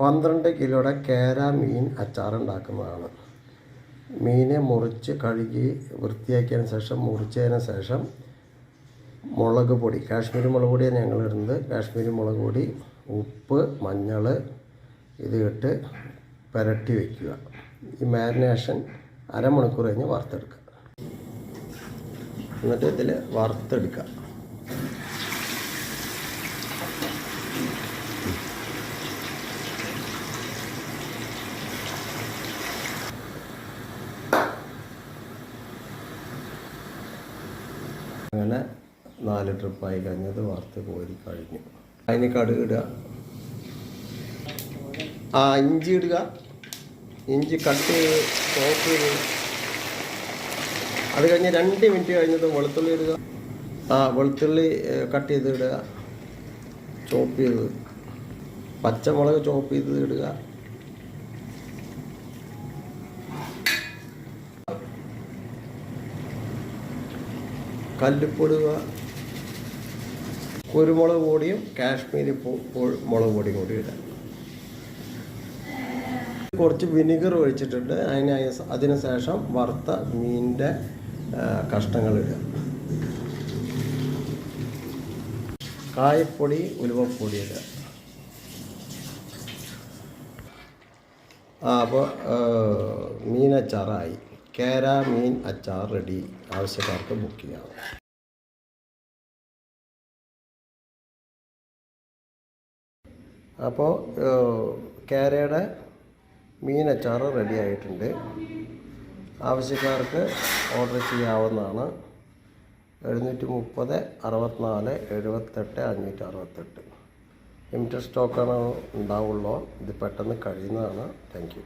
12 കിലോയുടെ കേര മീൻ അച്ചാറുണ്ടാക്കുന്നതാണ്. മീനെ മുറിച്ച് കഴുകി വൃത്തിയാക്കിയതിന് ശേഷം മുറിച്ചതിന് ശേഷം മുളക് പൊടി, കാശ്മീരി മുളക് പൊടിയാണ് ഞങ്ങളിടുന്നത്. കാശ്മീരി മുളക് പൊടി, ഉപ്പ്, മഞ്ഞൾ ഇത് ഇട്ട് പുരട്ടി വയ്ക്കുക. ഈ മാരിനേഷൻ അരമണിക്കൂർ കഴിഞ്ഞ് വറുത്തെടുക്കുക. എന്നിട്ട് ഇതിൽ വറുത്തെടുക്കുക. അങ്ങനെ 4 ട്രിപ്പായി കഴിഞ്ഞത് വറുത്ത് കോരി കഴിഞ്ഞു. അതിന് കടുക് ഇടുക. ഇഞ്ചി ഇടുക. ഇഞ്ചി കട്ട് ചോപ്പ് ചെയ്ത് അത് കഴിഞ്ഞ് 2 മിനിറ്റ് കഴിഞ്ഞത് വെളുത്തുള്ളി ഇടുക. വെളുത്തുള്ളി കട്ട് ചെയ്ത് ഇടുക, ചോപ്പ് ചെയ്ത്. പച്ചമുളക് ചോപ്പ് ചെയ്ത് ഇടുക. കല്ലുപ്പിടുക. കുരുമുളക് പൊടിയും കാശ്മീരി മുളക് പൊടിയും കൂടി ഇടുക. കുറച്ച് വിനിഗർ ഒഴിച്ചിട്ടുണ്ട്. അതിന് ശേഷം വറുത്ത മീനിൻ്റെ കഷ്ണങ്ങൾ ഇടുക. കായപ്പൊടി, ഉലുവപ്പൊടി ഇടുക. അപ്പോൾ മീൻ അച്ചാറായി. കേര മീൻ അച്ചാർ റെഡി. ആവശ്യക്കാർക്ക് ബുക്ക് ചെയ്യാം. അപ്പോൾ കേരയുടെ മീൻ അച്ചാർ റെഡി ആയിട്ടുണ്ട്. ആവശ്യക്കാർക്ക് ഓർഡർ ചെയ്യാവുന്നതാണ്. 730 64 78 568. ലിമിറ്റഡ് സ്റ്റോക്കാണ് ഉണ്ടാവുള്ളൂ. ഇത് പെട്ടെന്ന് കഴിയുന്നതാണ്. Thank you.